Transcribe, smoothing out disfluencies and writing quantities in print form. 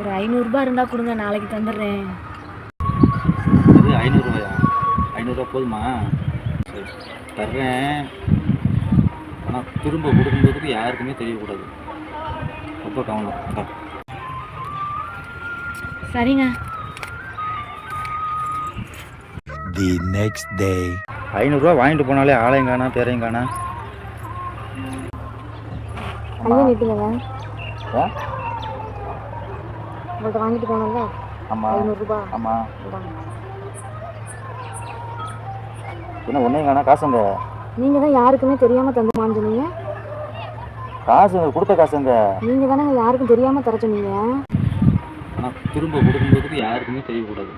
ஒரு 500 இருந்தால் கொடுங்க, நாளைக்கு தந்துடுறேன். இது 500 500 போதுமா? சரி தர்றேன். ஆனால் திரும்ப கொடுக்கும்போதுக்கு யாருக்குமே தெரியக்கூடாது. ரொம்ப கவனம். சரிங்க. The next day. 500 வாங்கிட்டு போனாலே ஆளையும் காணா பேரையும் காணா. ஐயா நீட்டுங்க. உங்கள்கிட்ட வாங்கிட்டு போனோம்ல. ஆமாம் 500. ஆமாம். என்ன ஒன்றையும் காணா? காசுங்க நீங்கள் தான் யாருக்குமே தெரியாமல் தந்துமான்னு சொன்னீங்க. காசுங்க கொடுத்த காசுங்க. நீங்கள் தானே யாருக்கும் தெரியாமல் தர சொன்னீங்க. ஆனால் திரும்ப கொடுக்கும்போதுக்கு யாருக்குமே தெரியக்கூடாது.